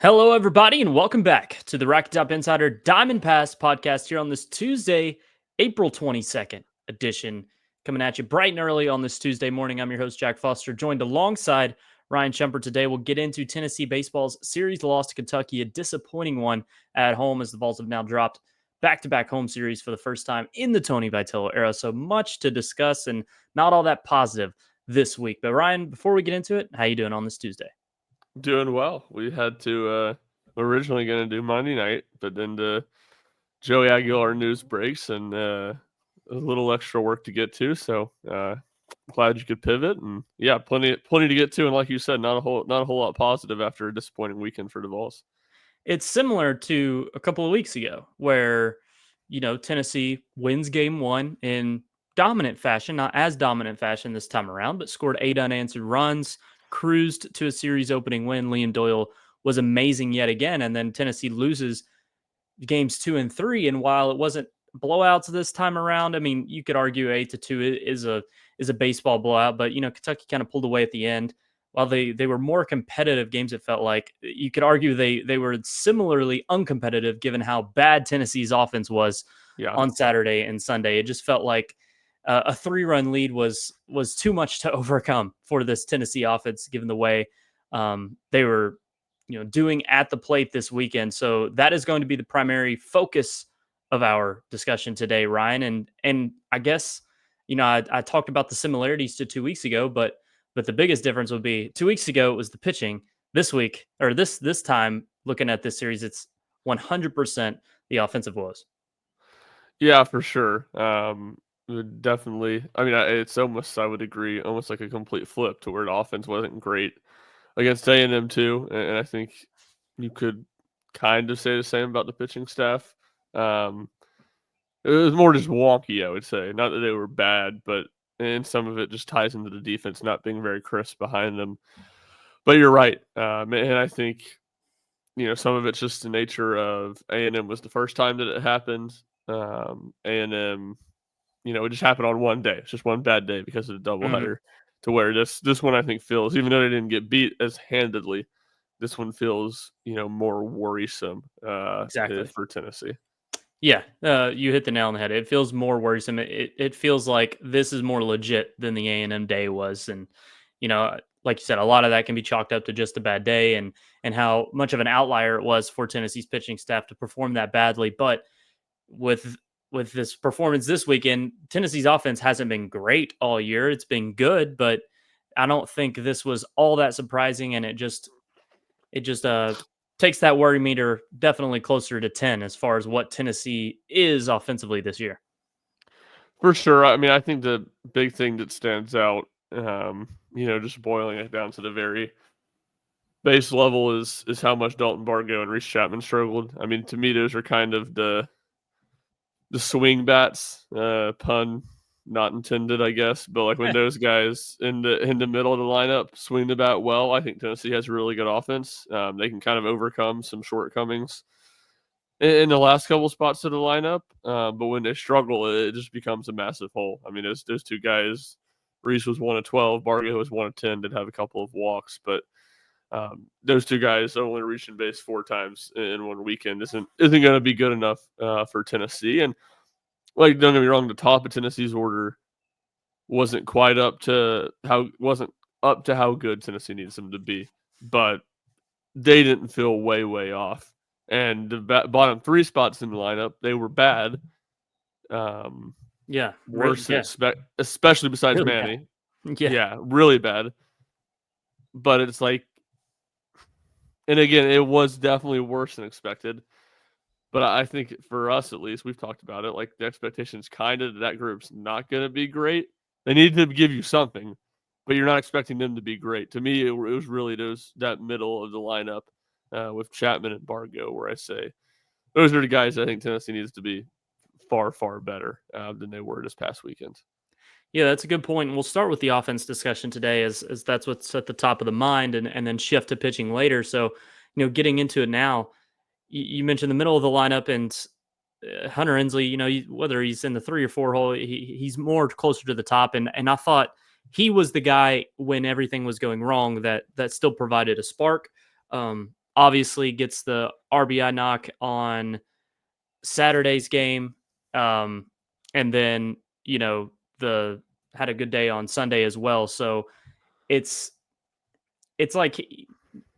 Hello, everybody, and welcome back to the Rocket Top Insider Diamond Pass podcast here on this Tuesday, April 22nd edition. Coming at you bright and early on this Tuesday morning. I'm your host, Jack Foster, joined alongside Ryan Shumpert today. We'll get into Tennessee baseball's series loss to Kentucky, a disappointing one at home as the Vols have now dropped back-to-back home series for the first time in the Tony Vitello era. So much to discuss and not all that positive this week. But Ryan, before we get into it, how you doing on this Tuesday? Doing well. We had to originally going to do Monday night, but then the Joey Aguilar news breaks and a little extra work to get to. So glad you could pivot, and yeah, plenty to get to. And like you said, not a whole lot positive after a disappointing weekend for the Vols. It's similar to a couple of weeks ago where, Tennessee wins game one in dominant fashion, not as dominant fashion this time around, but scored 8 unanswered runs, cruised to a series opening win. Liam Doyle was amazing yet again. And then Tennessee loses games 2 and 3. And while it wasn't blowouts this time around, I mean, you could argue 8-2 is a baseball blowout, but Kentucky kind of pulled away at the end. While they were more competitive games, it felt like you could argue they were similarly uncompetitive given how bad Tennessee's offense was on Saturday and Sunday. It just felt like a 3-run lead was too much to overcome for this Tennessee offense, given the way they were doing at the plate this weekend. So that is going to be the primary focus of our discussion today, Ryan. And I guess I talked about the similarities to 2 weeks ago, but the biggest difference would be 2 weeks ago it was the pitching. This week, or this time, looking at this series, it's 100% the offensive woes. Yeah, for sure. Definitely. I mean, it's almost, I would agree, almost like a complete flip to where the offense wasn't great against A&M too, and I think you could kind of say the same about the pitching staff. It was more just wonky, I would say. Not that they were bad, and some of it just ties into the defense not being very crisp behind them. But you're right, and I think some of it's just the nature of A&M was the first time that it happened. A&M, it just happened on one day. It's just one bad day because of the doubleheader. To where this one I think feels, even though they didn't get beat as handedly, this one feels more worrisome Exactly. for Tennessee. Yeah, you hit the nail on the head. It feels more worrisome. It feels like this is more legit than the A&M day was, and like you said, a lot of that can be chalked up to just a bad day and how much of an outlier it was for Tennessee's pitching staff to perform that badly. But with this performance this weekend, Tennessee's offense hasn't been great all year. It's been good, but I don't think this was all that surprising, and it just takes that worry meter definitely closer to 10 as far as what Tennessee is offensively this year. For sure. I mean, I think the big thing that stands out, just boiling it down to the very base level is how much Dalton Bargo and Reese Chapman struggled. I mean, to me, those are kind of the swing bats, pun not intended, I guess. But like when those guys in the middle of the lineup swing the bat well, I think Tennessee has a really good offense. They can kind of overcome some shortcomings in the last couple spots of the lineup. But when they struggle, it just becomes a massive hole. I mean, those two guys, Reese was 1 of 12, Bargo was 1 of 10, did have a couple of walks, but those two guys only reaching base 4 times in one weekend isn't going to be good enough for Tennessee. And like, don't get me wrong, the top of Tennessee's order wasn't up to how good Tennessee needs them to be, but they didn't feel way off. And the bottom 3 spots in the lineup, they were bad. Worse than especially besides really Manny. Bad. Yeah, really bad. But it's like, and again, it was definitely worse than expected. But I think for us, at least, we've talked about it. Like, the expectation's kind of that group's not going to be great. They need to give you something, but you're not expecting them to be great. To me, it was really that middle of the lineup with Chapman and Bargo, where I say those are the guys I think Tennessee needs to be far better than they were this past weekend. Yeah, that's a good point. And we'll start with the offense discussion today as that's what's at the top of the mind and then shift to pitching later. So, getting into it now, you mentioned the middle of the lineup and Hunter Ensley, whether he's in the 3 or 4 hole, he's more closer to the top. And I thought he was the guy when everything was going wrong that still provided a spark. obviously gets the RBI knock on Saturday's game. Um, and then, the had a good day on Sunday as well. So it's it's like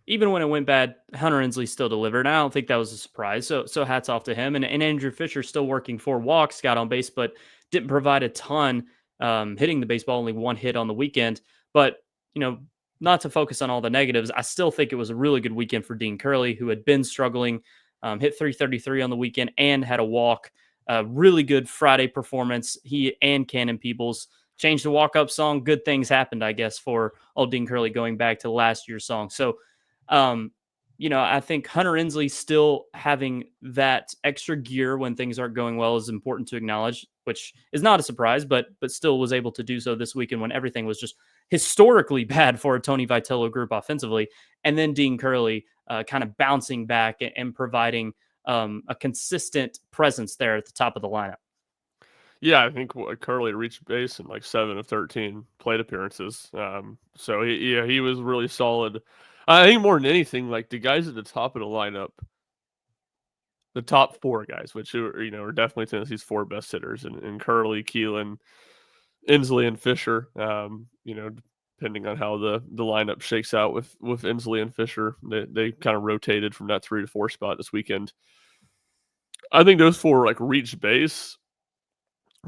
even when it went bad, Hunter Inslee still delivered. And I don't think that was a surprise. So hats off to him. And Andrew Fisher still working 4 walks, got on base, but didn't provide a ton. Hitting the baseball, only 1 hit on the weekend. But you know, not to focus on all the negatives, I still think it was a really good weekend for Dean Curley, who had been struggling. Hit 333 on the weekend and had a walk. Really good Friday performance. He and Cannon Peebles changed the walk up song. Good things happened, I guess, for old Dean Curley going back to last year's song. So um, I think Hunter Inslee still having that extra gear when things aren't going well is important to acknowledge, which is not a surprise, but still was able to do so this weekend when everything was just historically bad for a Tony Vitello group offensively. And then Dean Curley kind of bouncing back and providing a consistent presence there at the top of the lineup. Yeah, I think Curley reached base in like 7 of 13 plate appearances. So he was really solid. I think more than anything, like the guys at the top of the lineup, the top 4 guys, which are definitely Tennessee's 4 best hitters, and Curley, Keelan, Inslee, and Fisher. Depending on how the lineup shakes out with Inslee and Fisher, they kind of rotated from that 3 to 4 spot this weekend. I think those 4 like reached base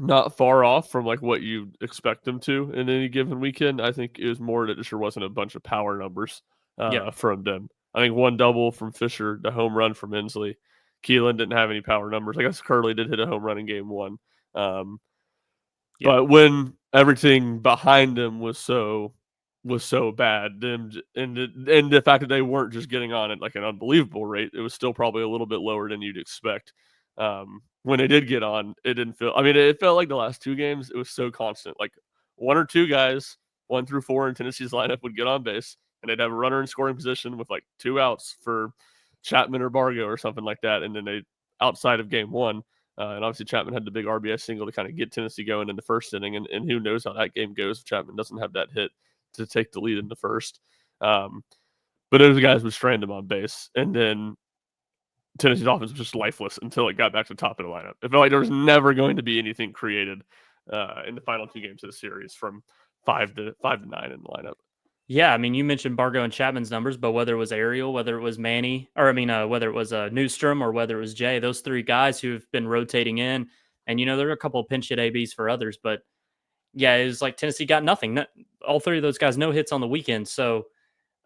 not far off from like what you expect them to in any given weekend. I think it was more that there wasn't a bunch of power numbers Yeah. from them. I think 1 double from Fisher, the home run from Inslee. Keelan didn't have any power numbers. I guess Curley did hit a home run in game 1. Um, Yeah. but when everything behind them was so bad, and the fact that they weren't just getting on at like an unbelievable rate, it was still probably a little bit lower than you'd expect. When they did get on, it didn't feel. I mean, it felt like the last 2 games it was so constant. Like 1 or 2 guys, 1 through 4 in Tennessee's lineup would get on base, and they'd have a runner in scoring position with like 2 outs for Chapman or Bargo or something like that, and then they outside of game 1. And obviously Chapman had the big RBI single to kind of get Tennessee going in the first inning, and who knows how that game goes if Chapman doesn't have that hit to take the lead in the first. But those guys would strand him on base, and then Tennessee's offense was just lifeless until it got back to the top of the lineup. It felt like there was never going to be anything created in the final 2 games of the series from 5 to 9 in the lineup. Yeah, I mean, you mentioned Bargo and Chapman's numbers, but whether it was Ariel, whether it was Manny, whether it was Newstrom or whether it was Jay, those 3 guys who've been rotating in, and there are a couple of pinch hit ABs for others, but yeah, it was like Tennessee got nothing. All 3 of those guys, no hits on the weekend. So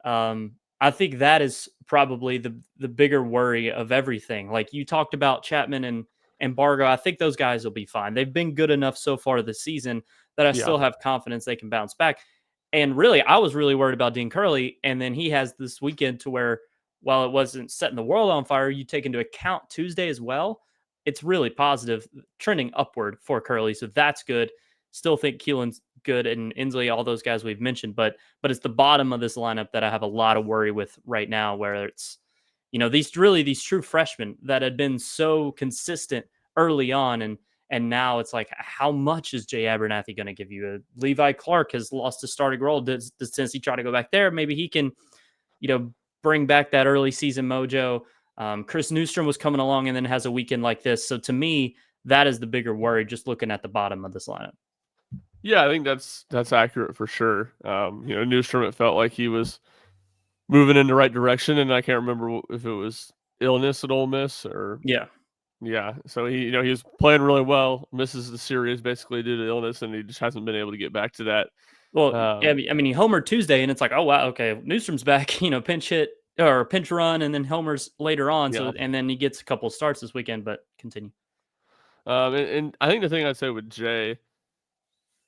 I think that is probably the bigger worry of everything. Like you talked about Chapman and Bargo, I think those guys will be fine. They've been good enough so far this season that I Yeah. still have confidence they can bounce back. And really, I was really worried about Dean Curley, and then he has this weekend to where, while it wasn't setting the world on fire, you take into account Tuesday as well. It's really positive, trending upward for Curley, so that's good. Still think Keelan's good and Inslee, all those guys we've mentioned, but it's the bottom of this lineup that I have a lot of worry with right now, where it's these true freshmen that had been so consistent early on, and now it's like, how much is Jay Abernathy going to give you? Levi Clark has lost his starting role. Does Tennessee try to go back there? Maybe he can, bring back that early season mojo. Chris Newstrom was coming along and then has a weekend like this. So to me, that is the bigger worry, just looking at the bottom of this lineup. Yeah, I think that's accurate for sure. Newstrom, it felt like he was moving in the right direction, and I can't remember if it was illness at Ole Miss or Yeah. yeah. So he was playing really well, misses the series basically due to illness, and he just hasn't been able to get back to that. Well, yeah, Um, I mean, he homered Tuesday, and it's like, oh wow, okay, Newstrom's back. Pinch hit or pinch run, and then homers later on. yeah. So, and then he gets a couple of starts this weekend. But continue. And I think the thing I'd say with Jay,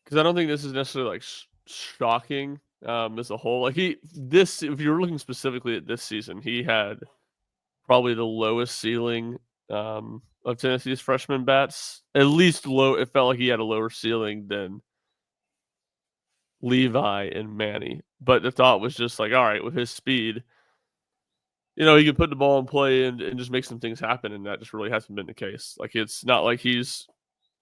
because I don't think this is necessarily like shocking as a whole. Like if you're looking specifically at this season, he had probably the lowest ceiling of Tennessee's freshman bats. At least low. It felt like he had a lower ceiling than Levi and Manny. But the thought was just like, all right, with his speed, he could put the ball in play and just make some things happen, and that just really hasn't been the case. Like it's not like he's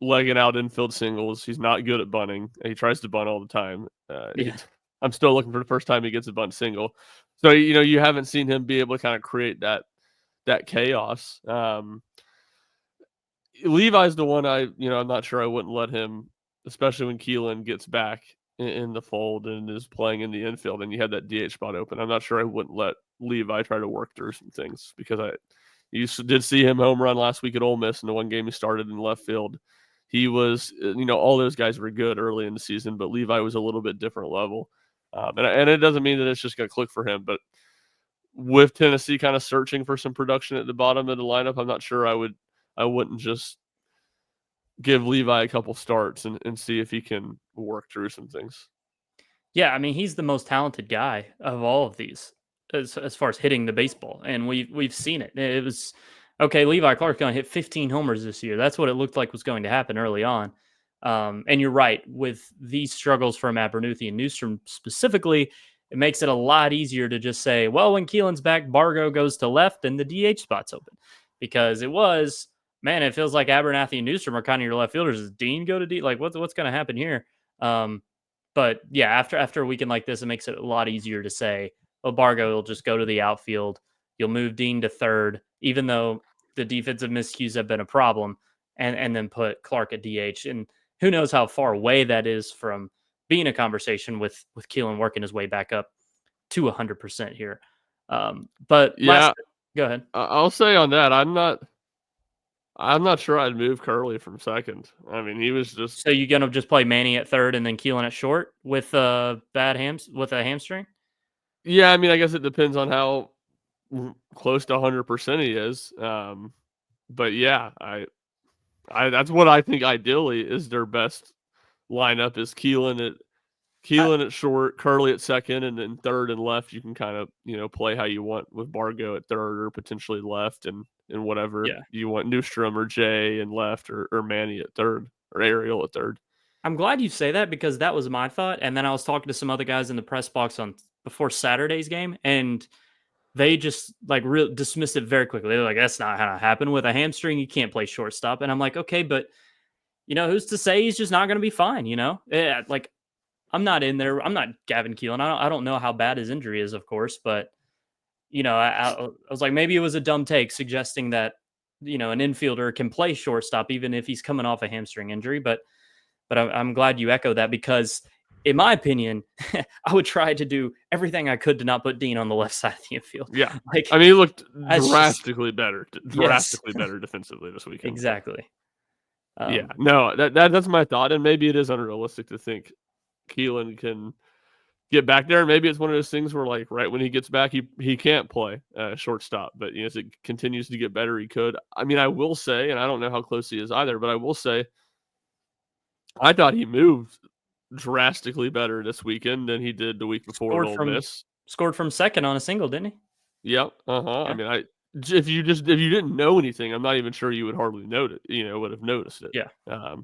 legging out infield singles. He's not good at bunting. He tries to bunt all the time. Yeah. I'm still looking for the first time he gets a bunt single. So, you haven't seen him be able to kind of create that chaos. Levi's the one I'm not sure I wouldn't let him, especially when Keelan gets back in the fold and is playing in the infield and you had that DH spot open. I'm not sure I wouldn't let Levi try to work through some things because did see him home run last week at Ole Miss in the one game he started in left field. He was, all those guys were good early in the season, but Levi was a little bit different level. And it doesn't mean that it's just going to click for him, but with Tennessee kind of searching for some production at the bottom of the lineup, I'm not sure I wouldn't just give Levi a couple starts and see if he can work through some things. Yeah, I mean, he's the most talented guy of all of these as far as hitting the baseball, and we've seen it. It was okay. Levi Clark's going to hit 15 homers this year. That's what it looked like was going to happen early on. And you're right, with these struggles from Abernathy and Newstrom specifically, it makes it a lot easier to just say, well, when Keelan's back, Bargo goes to left and the DH spot's open, because man, it feels like Abernathy and Newstrom are kind of your left fielders. Does Dean go to D? Like, what's going to happen here? But yeah, after a weekend like this, it makes it a lot easier to say, well, Bargo will just go to the outfield. You'll move Dean to third, even though the defensive miscues have been a problem, and then put Clark at DH. And who knows how far away that is from being a conversation with Keelan working his way back up to 100% here. But Yeah, go ahead. I'll say on that, I'm not sure I'd move Curley from second. I mean, he was just So you gonna just play Manny at third and then Keelan at short with with a hamstring? yeah. I mean, I guess it depends on how close to 100% he is. But yeah, I that's what I think ideally is their best lineup is Keelan at short, Curley at second, and then third and left. You can kind of play how you want with Bargo at third or potentially left, and whatever Yeah. you want, Newstrom or Jay and left, or Manny at third or Ariel at third. I'm glad you say that because that was my thought. And then I was talking to some other guys in the press box on before Saturday's game, and they just like dismissed it very quickly. They're like, "That's not how it happened with a hamstring. You can't play shortstop." And I'm like, "Okay, but who's to say he's just not going to be fine? Like I'm not in there. I'm not Gavin Keelan. I don't know how bad his injury is, of course, but I was like, maybe it was a dumb take suggesting that an infielder can play shortstop even if he's coming off a hamstring injury, but I'm glad you echo that because, in my opinion, I would try to do everything I could to not put Dean on the left side of the infield. Yeah, Like, I mean, he looked that's just yes, drastically better defensively this weekend. exactly. Yeah, no, that's my thought, and maybe it is unrealistic to think Keelan can get back there. And maybe it's one of those things where, like, right when he gets back, he can't play shortstop. But as it continues to get better, he could. I mean, I will say, and I don't know how close he is either, but I will say, I thought he moved drastically better this weekend than he did the week before at Ole Miss. Scored from second on a single, didn't he? Yep. I Yeah. mean, if you didn't know anything, I'm not even sure you would hardly note it. Would have noticed it. Yeah.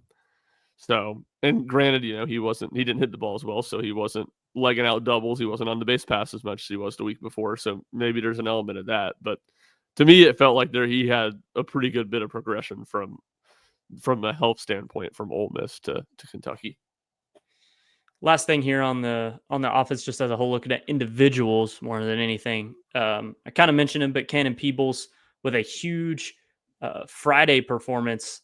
So, and granted, he didn't hit the ball as well, so he wasn't legging out doubles. He wasn't on the base pass as much as he was the week before. So maybe there's an element of that. But to me, it felt like he had a pretty good bit of progression from a health standpoint from Ole Miss to Kentucky. Last thing here on the offense, just as a whole, looking at individuals more than anything. I kind of mentioned him, but Cannon Peebles with a huge Friday performance,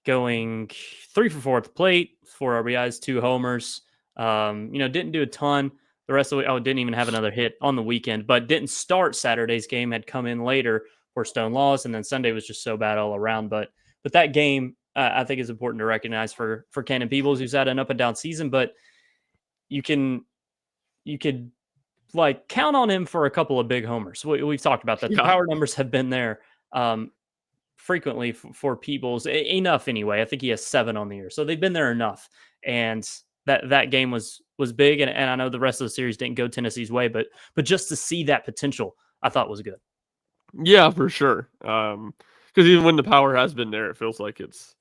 going 3 for 4 at the plate, 4 RBIs, 2 homers. Didn't do a ton. The rest of the week, didn't even have another hit on the weekend, but didn't start Saturday's game. Had come in later for Stone loss, and then Sunday was just so bad all around. But that game, I think, is important to recognize for Cannon Peebles, who's had an up and down season, but you could like count on him for a couple of big homers. We've talked about that. The Yeah. power numbers have been there frequently for Peebles, enough anyway. I think he has 7 on the year, so they've been there enough. And that game was big, and I know the rest of the series didn't go Tennessee's way, but just to see that potential, I thought was good. Yeah, for sure. Because even when the power has been there, it feels like it's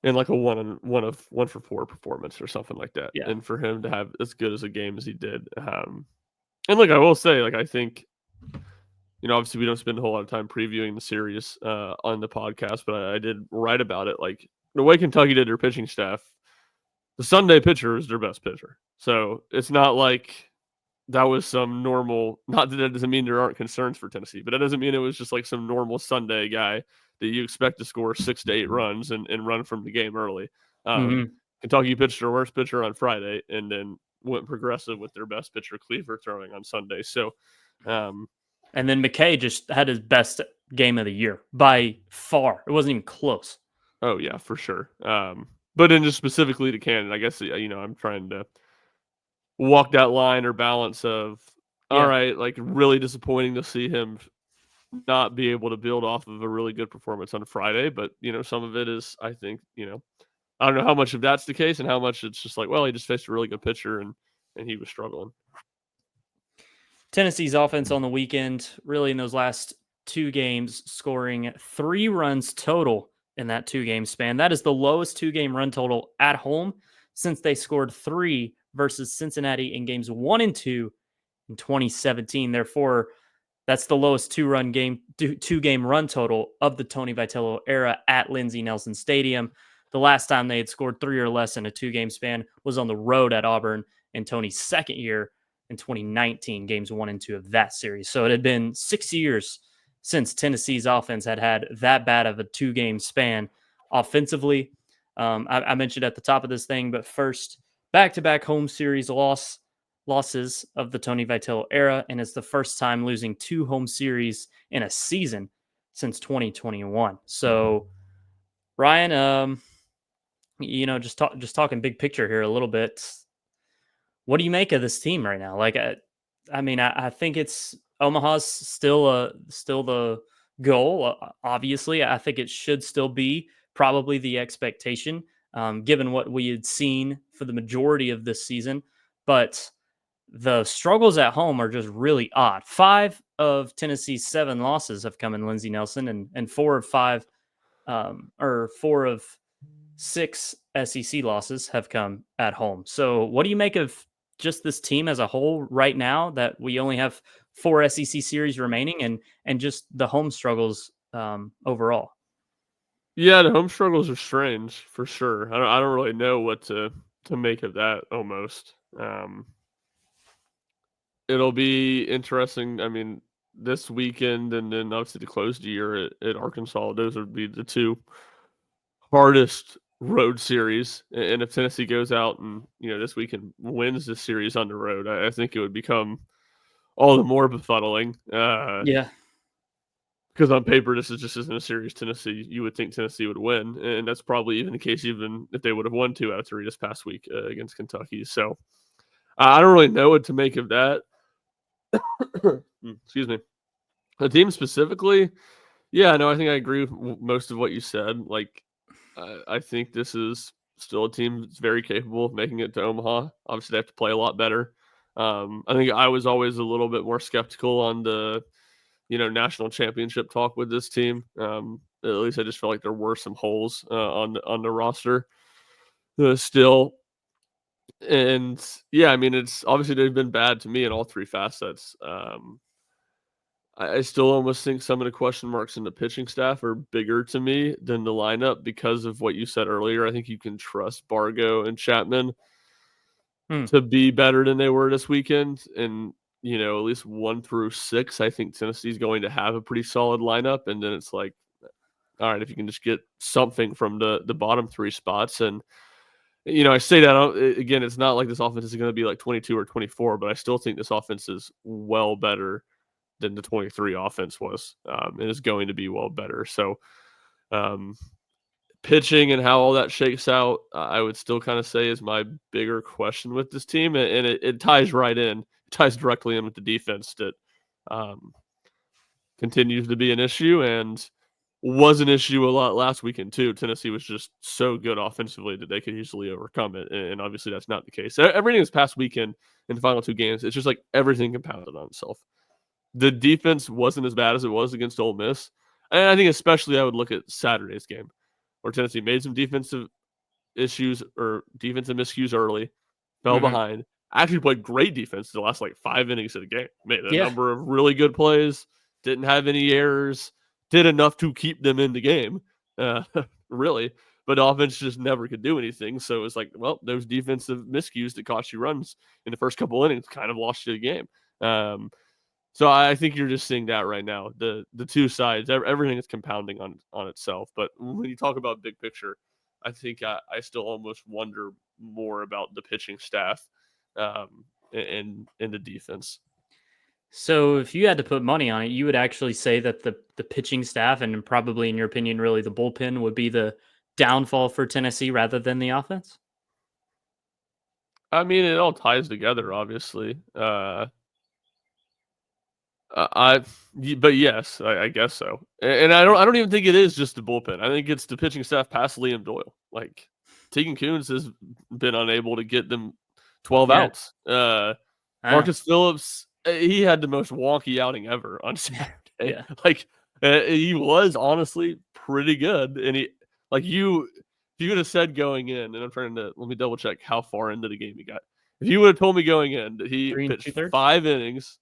in like a one for 4 performance or something like that. Yeah. And for him to have as good as a game as he did, and look, I will say, like, I think, obviously we don't spend a whole lot of time previewing the series on the podcast, but I did write about it. Like, the way Kentucky did their pitching staff, the Sunday pitcher is their best pitcher. So it's not like that was some normal. Not that that doesn't mean there aren't concerns for Tennessee, but that doesn't mean it was just like some normal Sunday guy that you expect to score 6 to 8 runs and run from the game early. Um, Mhm. Kentucky pitched their worst pitcher on Friday and then went progressive with their best pitcher Cleaver throwing on Sunday. So, um, And then McKay just had his best game of the year by far. It wasn't even close. oh yeah, for sure. But then just specifically to Cannon, I guess I'm trying to walk that line or balance of all Yeah. right, like really disappointing to see him not be able to build off of a really good performance on Friday, but some of it is I think, I don't know how much of that's the case and how much it's just like, well, he just faced a really good pitcher and he was struggling. Tennessee's offense on the weekend, really in those last two games, scoring 3 runs total in that 2 game span. That is the lowest 2 game run total at home since they scored 3 versus Cincinnati in games 1 and 2 in 2017. Therefore, that's the lowest 2 game run total of the Tony Vitello era at Lindsey Nelson Stadium. The last time they had scored 3 or less in a 2 game span was on the road at Auburn in Tony's second year in 2019, games 1 and 2 of that series. So it had been 6 years since Tennessee's offense had that bad of a 2 game span offensively. I mentioned at the top of this thing, but first, back-to-back home series losses of the Tony Vitello era, and it's the first time losing 2 home series in a season since 2021. So, Ryan, just talking big picture here a little bit. What do you make of this team right now? Like, I think it's Omaha's still the goal. Obviously, I think it should still be probably the expectation, given what we had seen for the majority of this season. But the struggles at home are just really odd. 5 of Tennessee's 7 losses have come in Lindsey Nelson, and 4 of 6 SEC losses have come at home. So, what do you make of just this team as a whole right now? That we only have 4 SEC series remaining, and just the home struggles overall. Yeah, the home struggles are strange for sure. I don't really know what to make of that almost. It'll be interesting. I mean, this weekend and then obviously the closed year at Arkansas, those would be the two hardest road series. And if Tennessee goes out and, this weekend wins this series on the road, I think it would become all the more befuddling. Yeah. Because on paper, this is just isn't a series Tennessee you would think Tennessee would win, and that's probably even the case even if they would have won 2 out of 3 this past week against Kentucky. So I don't really know what to make of that. Excuse me. The team specifically, yeah, no, I think I agree with most of what you said. Like, I think this is still a team that's very capable of making it to Omaha. Obviously, they have to play a lot better. I think I was always a little bit more skeptical on the national championship talk with this team. At least I just felt like there were some holes on the roster still. And yeah, I mean, it's obviously they've been bad to me in all 3 facets. I still almost think some of the question marks in the pitching staff are bigger to me than the lineup because of what you said earlier. I think you can trust Bargo and Chapman Hmm. to be better than they were this weekend. And, at least 1 through 6, I think Tennessee's going to have a pretty solid lineup. And then it's like, all right, if you can just get something from the bottom 3 spots. And, I say that again, it's not like this offense is going to be like 22 or 24, but I still think this offense is well better than the 23 offense was, and is going to be well better. So, um, pitching and how all that shakes out, I would still kind of say is my bigger question with this team, and it ties right in, it ties directly in with the defense that um, continues to be an issue and was an issue a lot last weekend too. Tennessee was just so good offensively that they could easily overcome it, and obviously that's not the case. Everything this past weekend in the final 2 games, it's just like everything compounded on itself. The defense wasn't as bad as it was against Ole Miss, and I think especially I would look at Saturday's game where Tennessee made some defensive issues or defensive miscues early, fell Hmm. behind. Actually played great defense the last like 5 innings of the game. Made a Yeah. number of really good plays. Didn't have any errors. Did enough to keep them in the game. Uh, really. but offense just never could do anything. So it's like, well, those defensive miscues that cost you runs in the first couple innings kind of lost you the game. So I think you're just seeing that right now. The two sides, everything is compounding on itself. But when you talk about big picture, I think I still almost wonder more about the pitching staff, and the defense. So if you had to put money on it, you would actually say that the pitching staff and probably in your opinion really the bullpen would be the downfall for Tennessee rather than the offense? I mean, it all ties together, obviously. I, but yes, I guess so. And I don't even think it is just the bullpen. I think it's the pitching staff past Liam Doyle. Like Tegan Kuhns has been unable to get them 12 Yeah. outs. Ah, Marcus Phillips, he had the most wonky outing ever on Saturday. yeah. Like he was honestly pretty good, and he like if you would have said going in, and I'm trying to let me double check how far into the game he got. If you would have told me going in that he 3 and pitched 2/3? 5 innings,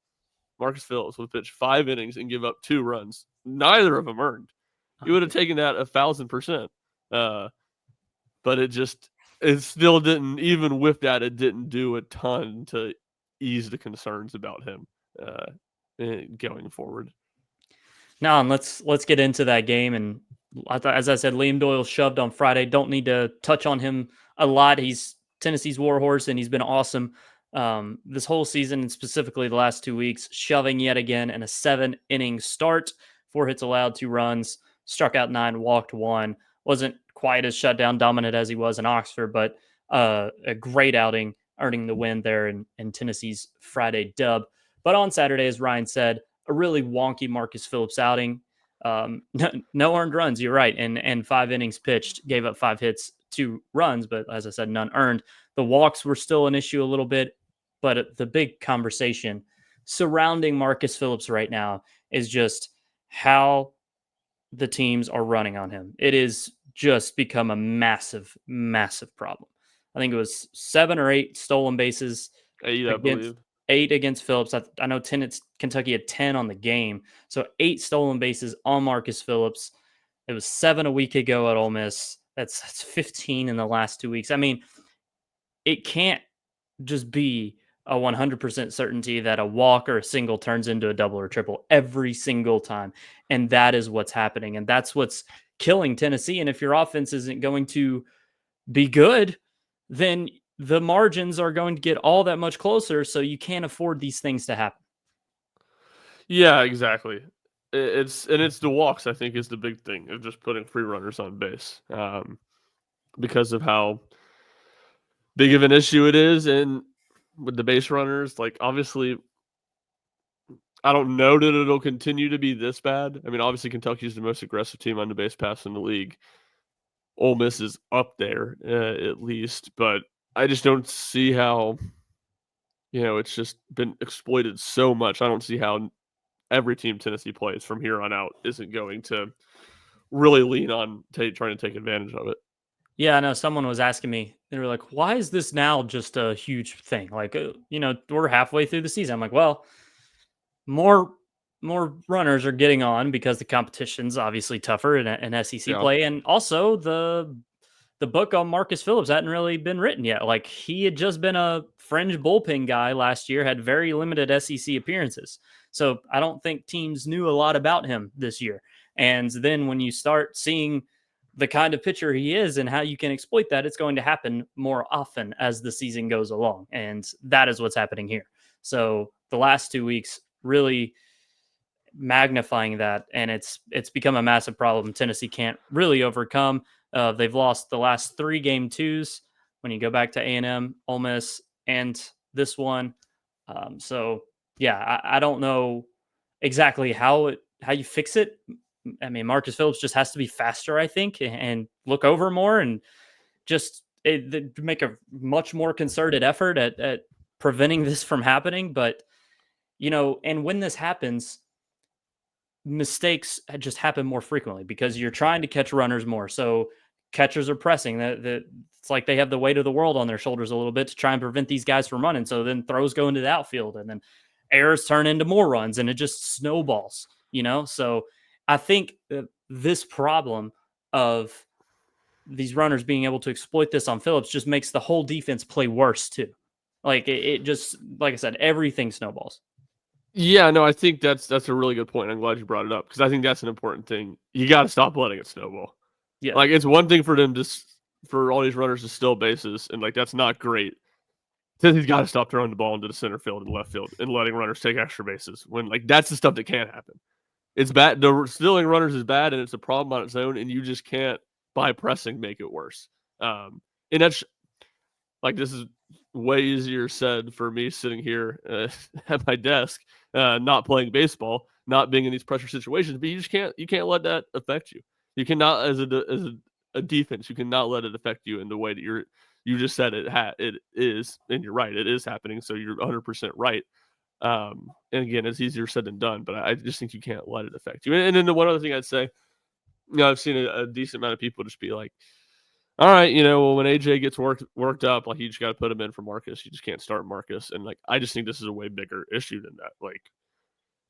Marcus Phillips would pitch 5 innings and give up 2 runs. Neither of them earned. You would have Yeah. taken that 1,000%. Uh, but it still didn't, even with that, it didn't do a ton to ease the concerns about him uh, going forward. No, and let's get into that game. And as I said, Liam Doyle shoved on Friday. Don't need to touch on him a lot. He's Tennessee's warhorse, and he's been awesome this whole season, and specifically the last 2 weeks. Shoving yet again in a 7 inning start, 4 hits allowed, 2 runs, struck out 9, walked 1. Wasn't quite as shutdown dominant as he was in Oxford, but a great outing, earning the win there in Tennessee's Friday dub. But on Saturday, as Ryan said, a really wonky Marcus Phillips outing. No earned runs. You're right, and 5 innings pitched, gave up 5 hits, 2 runs, but as I said, none earned. The walks were still an issue a little bit, but the big conversation surrounding Marcus Phillips right now is just how the teams are running on him. It is just become a massive, massive problem. I think it was 7 or 8 stolen bases 8, I against believe. 8 against Phillips. I know Kentucky had 10 on the game, so 8 stolen bases on Marcus Phillips. It was 7 a week ago at Ole Miss. That's 15 in the last 2 weeks. I mean, it can't just be a 100% certainty that a walk or a single turns into a double or triple every single time. And that is what's happening. And that's what's killing Tennessee. And if your offense isn't going to be good, then the margins are going to get all that much closer. So you can't afford these things to happen. Yeah, exactly. It's the walks, I think, is the big thing of just putting free runners on base, because of how big of an issue it is. And with the base runners, like obviously I don't know that it'll continue to be this bad. I mean, obviously Kentucky's the most aggressive team on the base pass in the league. Ole Miss is up there, at least, but I just don't see how, it's just been exploited so much. I don't see how every team Tennessee plays from here on out isn't going to really lean on trying to take advantage of it. Yeah, I know someone was asking me, they were like, why is this now just a huge thing? Like, we're halfway through the season. I'm like, well, more more runners are getting on because the competition's obviously tougher in SEC Yeah. play, and also the book on Marcus Phillips hadn't really been written yet. Like he had just been a fringe bullpen guy last year, had very limited SEC appearances, so I don't think teams knew a lot about him this year. And then when you start seeing the kind of pitcher he is and how you can exploit that, it's going to happen more often as the season goes along, and that is what's happening here. So the last 2 weeks really magnifying that, and it's become a massive problem Tennessee can't really overcome. They've lost the last 3 game 2s when you go back to A&M, Ole Miss, and this one. So yeah, I don't know exactly how you fix it. I mean, Marcus Phillips just has to be faster, I think, and look over more, and just make a much more concerted effort at preventing this from happening. But and when this happens, mistakes just happen more frequently because you're trying to catch runners more. So catchers are pressing. It's like they have the weight of the world on their shoulders a little bit to try and prevent these guys from running. So then throws go into the outfield, and then errors turn into more runs, and it just snowballs. So I think this problem of these runners being able to exploit this on Phillips just makes the whole defense play worse too. Like it just, like I said, everything snowballs. Yeah, no, I think that's a really good point. I'm glad you brought it up because I think that's an important thing. You got to stop letting it snowball. Yeah, Like it's one thing for them to for all these runners to steal bases, and like that's not great. Then he's got to stop throwing the ball into the center field and left field and letting runners take extra bases when like that's the stuff that can't happen. It's bad. The stealing runners is bad, and it's a problem on its own, and you just can't by pressing make it worse. And that's like this is way easier said for me sitting here at my desk, not playing baseball, not being in these pressure situations. But you can't let that affect you. You cannot a defense, you cannot let it affect you in the way that you just said it is, and you're right, it is happening. So you're 100% right. And again, it's easier said than done, but I just think you can't let it affect you. And then the one other thing I'd say, I've seen a decent amount of people just be like, all right, well, when AJ gets worked up, like you just got to put him in for Marcus. You just can't start Marcus, and like I just think this is a way bigger issue than that. Like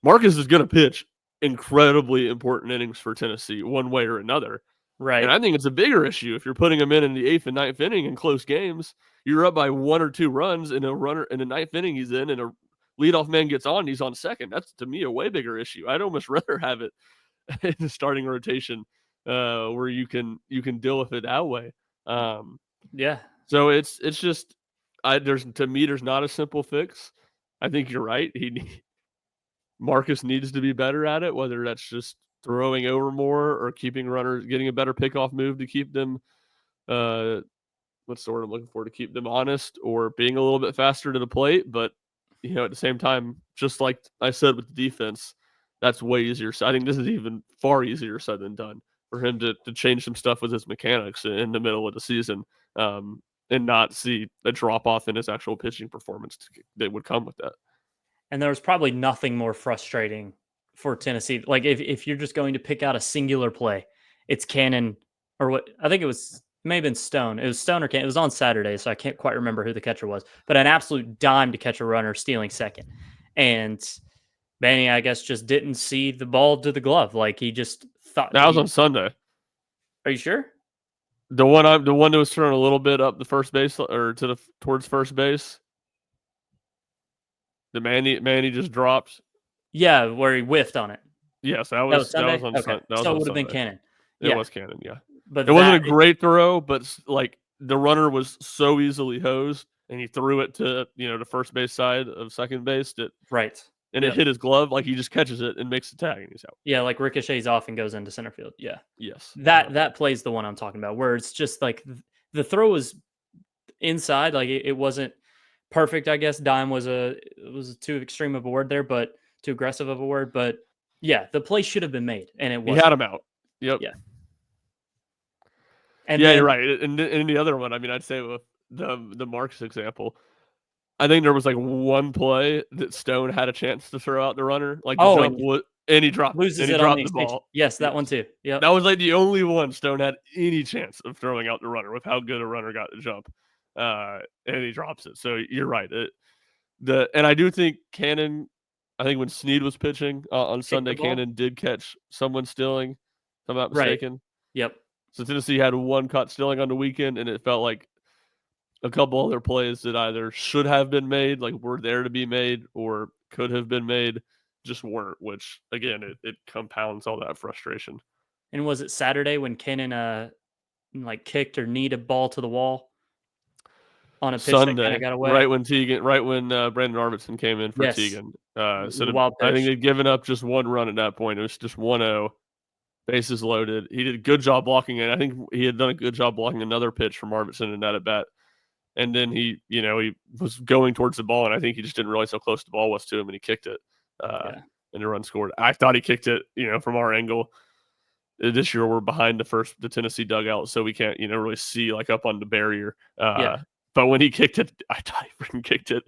Marcus is going to pitch incredibly important innings for Tennessee, one way or another, and right. I think it's a bigger issue if you're putting him in the 8th and 9th inning in close games. You're up by 1 or 2 runs, and a runner in the 9th inning he's in, and a leadoff man gets on, he's on second. That's to me a way bigger issue. I'd almost rather have it in the starting rotation where you can deal with it that way. Um, Yeah, so it's just there's not a simple fix. I think you're right. Marcus needs to be better at it, whether that's just throwing over more or keeping runners getting a better pickoff move to keep them what's the word I'm looking for, to keep them honest, or being a little bit faster to the plate. But at the same time, just like I said with the defense, that's way easier. So I think this is even far easier said than done for him to change some stuff with his mechanics in the middle of the season, and not see a drop off in his actual pitching performance that would come with that. and there was probably nothing more frustrating for Tennessee. Like if you're just going to pick out a singular play, it's Cannon or what I think it may have been Stone. It was Stone or Cannon. It was on Saturday, so I can't quite remember who the catcher was. But an absolute dime to catch a runner stealing second, and Manny, I guess, just didn't see the ball to the glove. Like he just thought. That was on Sunday. Are you sure? The one that was thrown a little bit up the first base or towards first base. The Manny just dropped. Yeah, where he whiffed on it. Yes, That was Sunday. on Okay, that was so it on would have been Sunday. Cannon. It Yeah, was Cannon, yeah. but It wasn't a great throw, but like the runner was so easily hosed, and he threw it to the first base side of second base right. and it Yep. hit his glove. Like he just catches it and makes the tag, and he's out. Yeah, like ricochets off and goes into center field. Yeah. Yes, That plays the one I'm talking about, where it's just like the throw was inside, like it wasn't perfect. I guess dime was too extreme of a word there, but too aggressive of a word. But yeah, the play should have been made, and it he wasn't. had him out. Yep. Yeah, and Yeah, you're then right. And the other one, I mean, I'd say with the Marks example, I think there was like one play that Stone had a chance to throw out the runner, like the jump and was, and he dropped it, loses and he it on the dropped the extension. ball. Yes, that one Yes, too. Yep. that was like the only one Stone had any chance of throwing out the runner with how good a runner got the jump, and he drops it. So you're right. And I do think Cannon. I think when Snead was pitching on Kick the Sunday, ball. Cannon did catch someone stealing, if I'm not Right. mistaken. Yep. So Tennessee had one caught stealing on the weekend, and it felt like a couple other plays that either should have been made, like were there to be made, or could have been made, just weren't. Which again, it compounds all that frustration. And was it Saturday when Cannon like kicked or kneed a ball to the wall on a pitch that kind of Sunday, got away? right when Brandon Arvidsson came in for Yes. Tegan. The wild I think pitch. they'd given up just one run at that point. It was just 1-0, bases loaded. He did a good job blocking it. I think he had done a good job blocking another pitch from Arvidsson in that at bat. And then he was going towards the ball, and I think he just didn't realize how close the ball was to him, and he kicked it. Yeah. And the run scored. I thought he kicked it, from our angle. This year we're behind the Tennessee dugout, so we can't, really see like up on the barrier. Yeah. But when he kicked it, I thought he freaking kicked it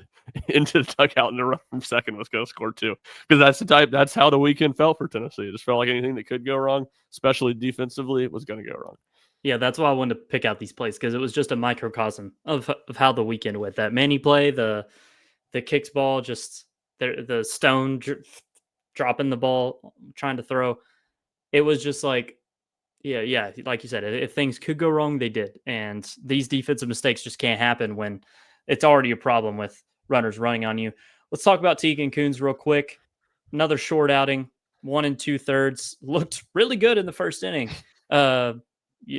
into the dugout, and the run from second was going to score too. Because that's how the weekend felt for Tennessee. It just felt like anything that could go wrong, especially defensively, it was going to go wrong. Yeah, that's why I wanted to pick out these plays because it was just a microcosm of how the weekend went. That Manny play, the kicks ball, just the Stone dropping the ball, trying to throw. It was just like Yeah. Like you said, if things could go wrong, they did. And these defensive mistakes just can't happen when it's already a problem with runners running on you. Let's talk about Tegan Kuhns real quick. Another short outing, 1 2/3. Looked really good in the first inning. Uh,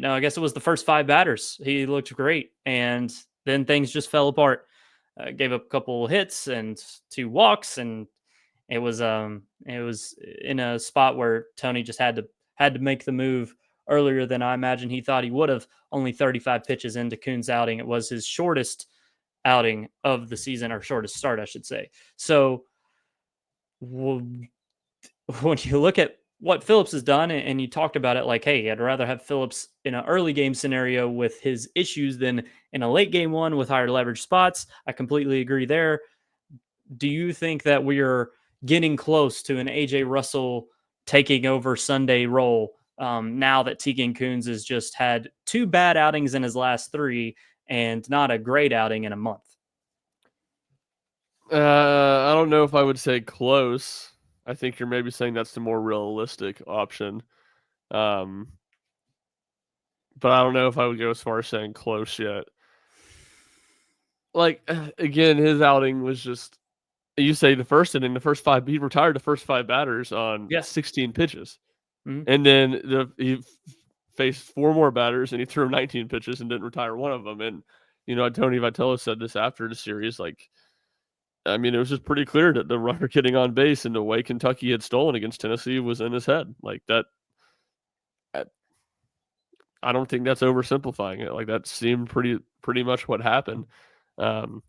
I guess it was the first five batters. He looked great. And then things just fell apart. Gave up a couple hits and two walks, and it was in a spot where Tony just had to make the move earlier than I imagine he thought he would have. Only 35 pitches into Kuhn's outing. It was his shortest outing of the season, or shortest start, I should say. So when you look at what Phillips has done, and you talked about it like, hey, I'd rather have Phillips in an early game scenario with his issues than in a late game one with higher leverage spots. I completely agree there. Do you think that we are getting close to an AJ Russell taking over Sunday role now that Tegan Kuhns has just had two bad outings in his last three and not a great outing in a month? I don't know if I would say close. I think you're maybe saying that's the more realistic option. Um, but I don't know if I would go as far as saying close yet. Like again, his outing was just you say the first inning, the first five, he retired the first five batters on Yeah. 16 pitches, Mhm. and then he faced four more batters and he threw 19 pitches and didn't retire one of them. And Tony Vitello said this after the series, like, I mean, it was just pretty clear that the runner getting on base and the way Kentucky had stolen against Tennessee was in his head. Like that, I I don't think that's oversimplifying it. Like that seemed pretty much what happened. Um,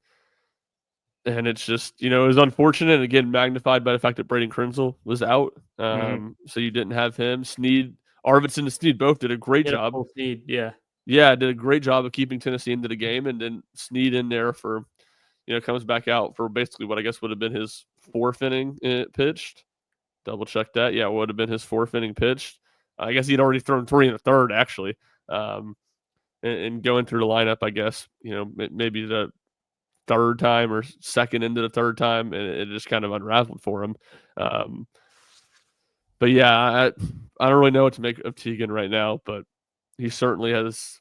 And it's just, it was unfortunate, again, magnified by the fact that Braden Krenzel was out. Mhm. So you didn't have him. Arvidsson and Sneed both did a great Get a job. full feed. Yeah. Yeah, did a great job of keeping Tennessee into the game. And then Sneed in there for, comes back out for basically what I guess would have been his fourth inning pitched. Double check that. Yeah, it would have been his fourth inning pitched. I guess he'd already thrown three in the third, actually. And going through the lineup, I guess, maybe the third time or second into the third time, and it just kind of unraveled for him. Um, but yeah, I don't really know what to make of Tegan right now, but he certainly has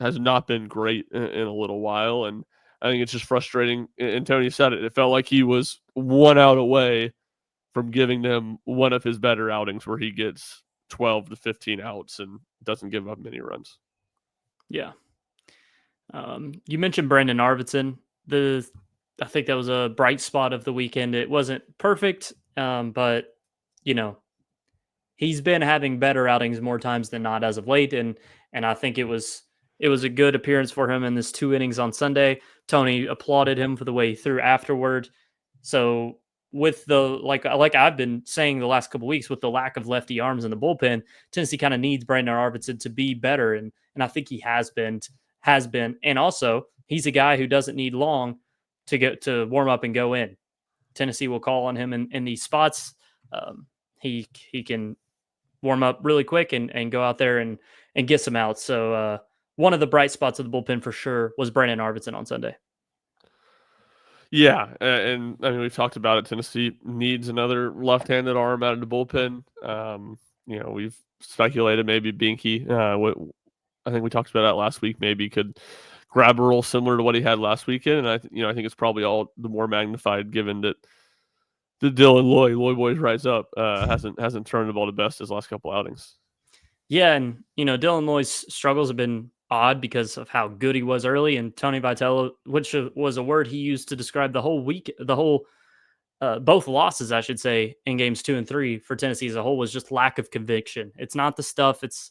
not been great in a little while, and I think it's just frustrating. And Tony said it; it felt like he was one out away from giving them one of his better outings, where he gets 12 to 15 outs and doesn't give up many runs. Yeah. You mentioned Brandon Arvidsson. I think that was a bright spot of the weekend. It wasn't perfect, but you know he's been having better outings more times than not as of late, and I think it was a good appearance for him in this two innings on Sunday. Tony applauded him for the way he threw afterward. So with the like I've been saying the last couple weeks, with the lack of lefty arms in the bullpen, Tennessee kind of needs Brandon Arvidsson to be better, and I think he has been, and also he's a guy who doesn't need long to get to warm up and go in. Tennessee will call on him in these spots. Um, he can warm up really quick and go out there and get some outs. So one of the bright spots of the bullpen for sure was Brandon Arvidsson on Sunday. Yeah, and I mean we've talked about it. Tennessee needs another left-handed arm out of the bullpen. We've speculated maybe Binky. What I think we talked about that last week. Maybe could grab a role similar to what he had last weekend, and I think it's probably all the more magnified given that the Dylan Loy boys rise up hasn't thrown the ball the best his last couple outings. Yeah, and Dylan Loy's struggles have been odd because of how good he was early, and Tony Vitello, which was a word he used to describe the whole week, the whole both losses, I should say, in games 2 and 3 for Tennessee as a whole, was just lack of conviction. It's not the stuff. It's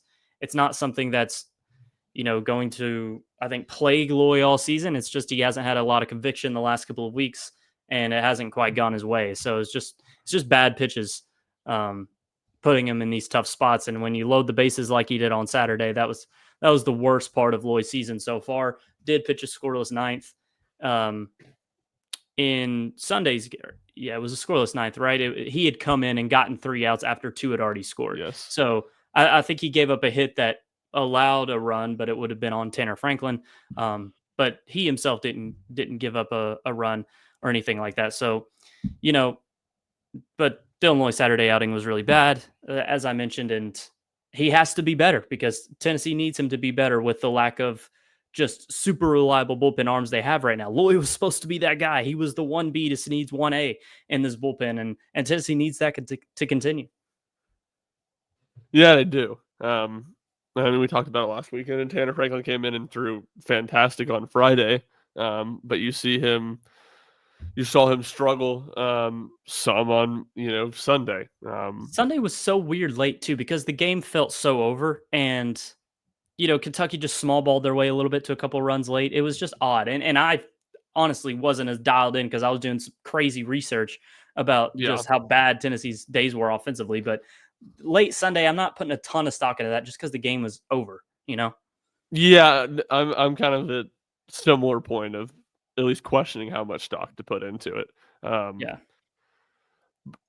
not something that's going to, I think, plague Loy all season. It's just he hasn't had a lot of conviction the last couple of weeks, and it hasn't quite gone his way. So it's just bad pitches, um, putting him in these tough spots. And when you load the bases like he did on Saturday, that was the worst part of Loy's season so far. Did pitch a scoreless ninth. Um, in Sunday's, yeah, it was a scoreless ninth, right? He had come in and gotten three outs after two had already scored. Yes. So I think he gave up a hit that allowed a run, but it would have been on Tanner Franklin. But he himself didn't give up a run or anything like that. So, but Dylan Loy's Saturday outing was really bad, as I mentioned, and he has to be better because Tennessee needs him to be better with the lack of just super reliable bullpen arms they have right now. Loy was supposed to be that guy. He was the 1B to Snead's 1A in this bullpen, and Tennessee needs that to continue. Yeah, they do. I mean, we talked about it last weekend, and Tanner Franklin came in and threw fantastic on Friday. But you saw him struggle some on Sunday. Sunday was so weird late too because the game felt so over, and Kentucky just small balled their way a little bit to a couple runs late. It was just odd, and I honestly wasn't as dialed in because I was doing some crazy research about Yeah, just how bad Tennessee's days were offensively. But late Sunday, I'm not putting a ton of stock into that just because the game was over. yeah. I'm kind of at similar point of at least questioning how much stock to put into it. Um, Yeah.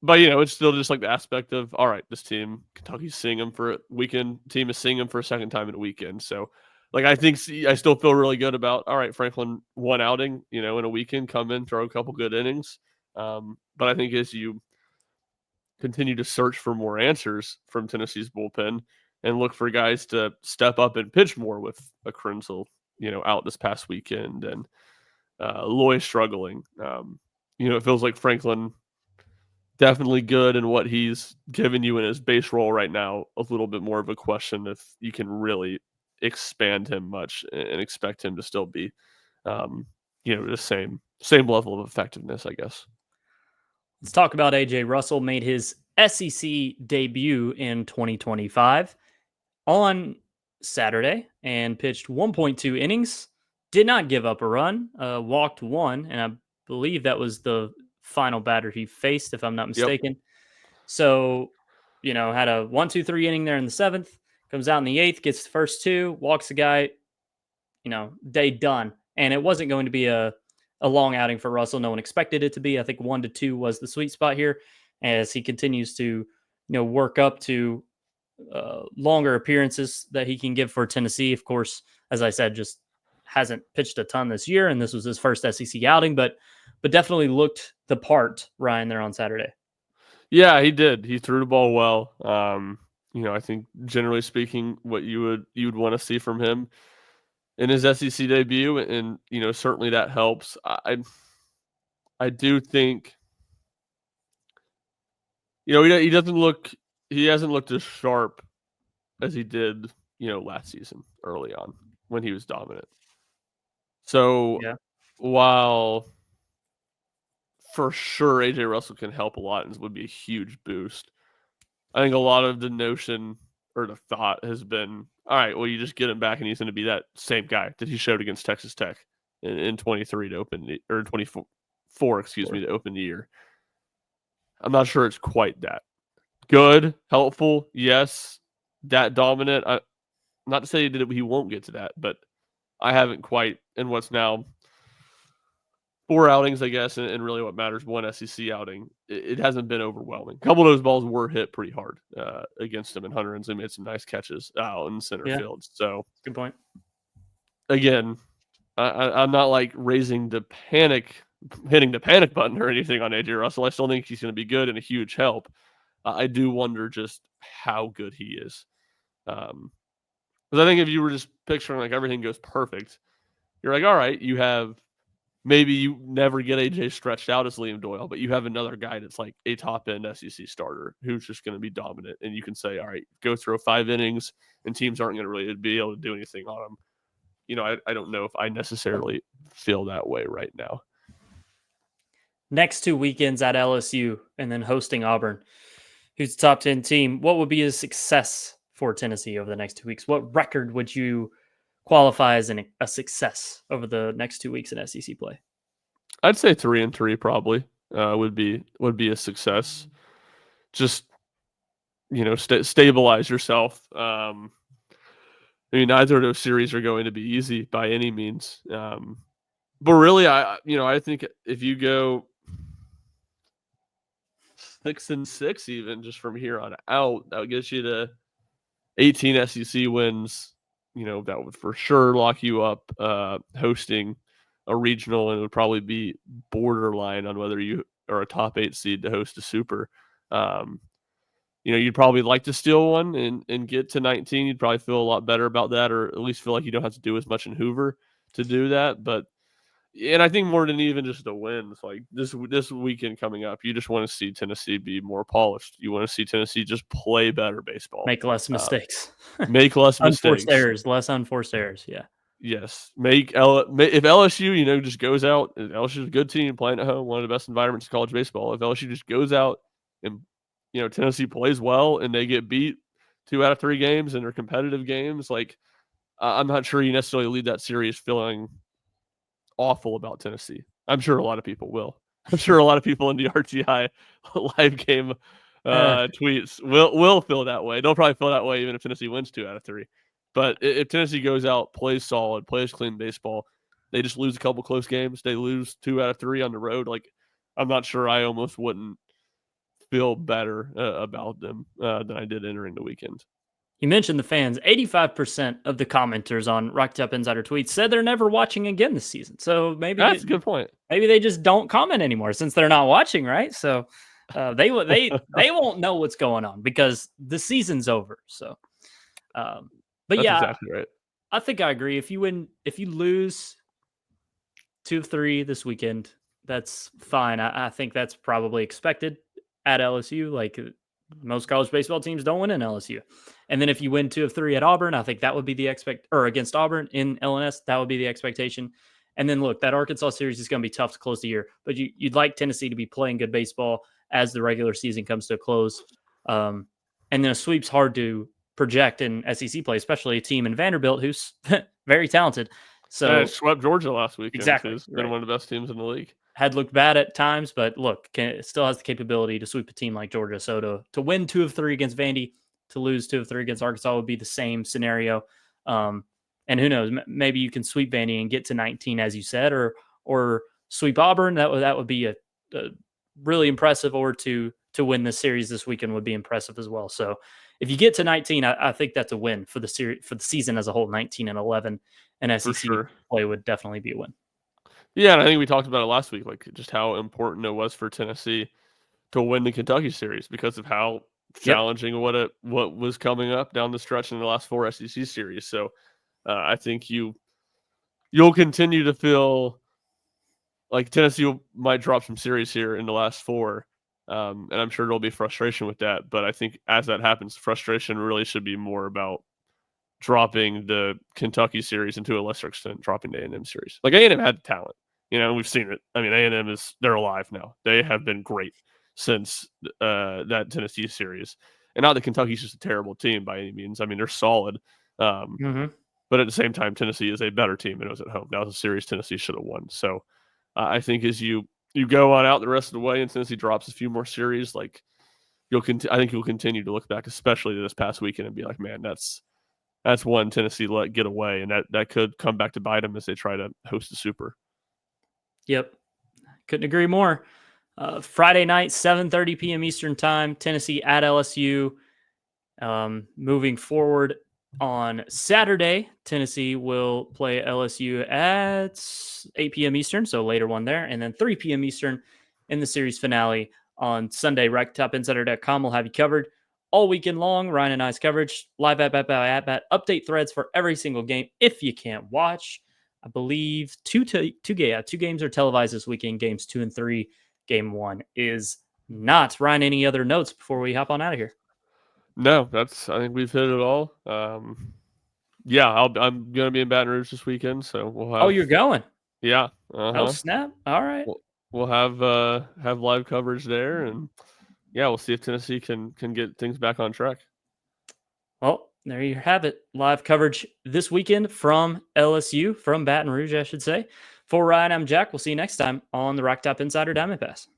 but it's still just like the aspect of, all right, this team, Kentucky's seeing them for a weekend. Team is seeing them for a second time in a weekend. So, like, I still feel really good about, all right, Franklin, one outing, in a weekend, come in, throw a couple good innings. But I think as you continue to search for more answers from Tennessee's bullpen and look for guys to step up and pitch more with a Krenzel, out this past weekend, and Loy struggling. It feels like Franklin definitely good in what he's given you in his base role right now. A little bit more of a question if you can really expand him much and expect him to still be, the same level of effectiveness, I guess. Let's talk about AJ Russell. Made his SEC debut in 2025 on Saturday and pitched 1.2 innings. Did not give up a run, walked one, and I believe that was the final batter he faced, if I'm not Yep. mistaken. So, had a 1-2-3 inning there in the seventh, comes out in the eighth, gets the first two, walks the guy, day done. And it wasn't going to be a long outing for Russell. No one expected it to be. I think 1-2 was the sweet spot here as he continues to, work up to longer appearances that he can give for Tennessee. Of course, as I said, just hasn't pitched a ton this year, and this was his first SEC outing, but definitely looked the part, Ryan, there on Saturday. Yeah, he did. He threw the ball well. I think generally speaking, what you'd want to see from him in his SEC debut, and certainly that helps. I do think he doesn't look he hasn't looked as sharp as he did last season early on when he was dominant. So Yeah. while for sure AJ Russell can help a lot and would be a huge boost, I think a lot of the notion or the thought has been, all right, well, you just get him back and he's going to be that same guy that he showed against Texas Tech in 23 to open or 24, excuse me, to open the year. I'm not sure it's quite that good, helpful, yes, that dominant. Not to say that he won't get to that, but I haven't quite in what's now 4 outings, I guess, and really what matters, 1 SEC outing. It hasn't been overwhelming. A couple of those balls were hit pretty hard against him, and Hunter Ensley made some nice catches out in center Yeah. field. So, Good point. again, I'm not like hitting the panic button or anything on AJ Russell. I still think he's going to be good and a huge help. I do wonder just how good he is. Because I think if you were just picturing like everything goes perfect, you're like, all right, maybe you never get AJ stretched out as Liam Doyle, but you have another guy that's like a top end SEC starter who's just going to be dominant. And you can say, all right, go through 5 innings and teams aren't going to really be able to do anything on him. I don't know if I necessarily feel that way right now. Next 2 weekends at LSU and then hosting Auburn, who's the top 10 team. What would be a success for Tennessee over the next 2 weeks? What record would you qualify as a success over the next 2 weeks in SEC play? I'd say 3-3 probably would be a success. Just stabilize yourself. I mean, neither of those series are going to be easy by any means. But really, I think if you go 6-6, even just from here on out, that would get you to 18 SEC wins. That would for sure lock you up hosting a regional, and it would probably be borderline on whether you are a top 8 seed to host a super. you'd probably like to steal one and get to 19. You'd probably feel a lot better about that, or at least feel like you don't have to do as much in Hoover to do that. But and I think more than even just the wins, like this weekend coming up, you just want to see Tennessee be more polished. You want to see Tennessee just play better baseball, Make less uh, mistakes. make less Unforced mistakes. errors, less unforced errors. Yeah. Yes, if LSU, just goes out. LSU is a good team playing at home, one of the best environments in college baseball. If LSU just goes out and Tennessee plays well and they get beat 2 out of 3 games and they're competitive games, like I'm not sure you necessarily lead that series feeling awful about Tennessee. I'm sure a lot of people will. I'm sure a lot of people in the RTI live game Uh, tweets will feel that way. They'll probably feel that way even if Tennessee wins 2 out of 3. But if Tennessee goes out, plays solid, plays clean baseball, they just lose a couple close games. They lose 2 out of 3 on the road. Like I'm not sure I almost wouldn't feel better about them than I did entering the weekend. You mentioned the fans. 85% of the commenters on Rocked Up Insider tweets said they're never watching again this season. So That's a good point. maybe they just don't comment anymore since they're not watching, right? So they won't know what's going on because the season's over. So, but That's yeah, exactly right. I think I agree. If you lose 2 of 3 this weekend, that's fine. I think that's probably expected at LSU. Like most college baseball teams don't win in LSU. And then if you win 2 of 3 at Auburn, I think that would be the or against Auburn in LNS, that would be the expectation. And then look, that Arkansas series is going to be tough to close the year, but you'd like Tennessee to be playing good baseball as the regular season comes to a close. And then a sweep's hard to project in SEC play, especially a team in Vanderbilt who's very talented. And it So swept Georgia last weekend, exactly who's been right. one of the best teams in the league. Had looked bad at times, but look, still has the capability to sweep a team like Georgia. So to win 2 of 3 against Vandy, to lose 2 of 3 against Arkansas would be the same scenario. And who knows? Maybe you can sweep Vandy and get to 19, as you said, or sweep Auburn. That would be a really impressive. Or to win this series this weekend would be impressive as well. So if you get to 19, I think that's a win for the series, for the season as a whole. 19-11, and For SEC sure. play would definitely be a win. Yeah, and I think we talked about it last week, like just how important it was for Tennessee to win the Kentucky series because of how Yep. challenging what was coming up down the stretch in the last 4 SEC series. So I think you'll continue to feel like Tennessee might drop some series here in the last 4, and I'm sure there'll be frustration with that. But I think as that happens, frustration really should be more about dropping the Kentucky series, and to a lesser extent, dropping the A&M series. Like A&M had the talent, we've seen it. I mean, A&M they're alive now. They have been great since that Tennessee series, and not that Kentucky's just a terrible team by any means. I mean, they're solid, um, Mm-hmm. but at the same time, Tennessee is a better team, and it was at home. That was a series Tennessee should have won. So I think as you go on out the rest of the way, and Tennessee drops a few more series, like I think you'll continue to look back, especially this past weekend, and be like, man, that's one Tennessee let get away, and that could come back to bite them as they try to host the Super. Yep. Couldn't agree more. Friday night, 7:30 p.m. Eastern Time, Tennessee at LSU. Moving forward on Saturday, Tennessee will play LSU at 8 p.m. Eastern, so later one there, and then 3 p.m. Eastern in the series finale on Sunday. RecTopInsider.com will have you covered all weekend long. Ryan and I's coverage, live at bat, update threads for every single game if you can't watch. I believe two games are televised this weekend. Games 2 and 3. Game 1 is not. Ryan, any other notes before we hop on out of here? No, I think we've hit it all. Yeah, I'm gonna be in Baton Rouge this weekend, so we'll Oh, have you're going. yeah, Oh, snap. All right. we'll have live coverage there, and yeah, we'll see if Tennessee can get things back on track. Well, there you have it. Live coverage this weekend from LSU, from Baton Rouge, I should say. For Ryan, I'm Jack. We'll see you next time on the Rock Top Insider Diamond Pass.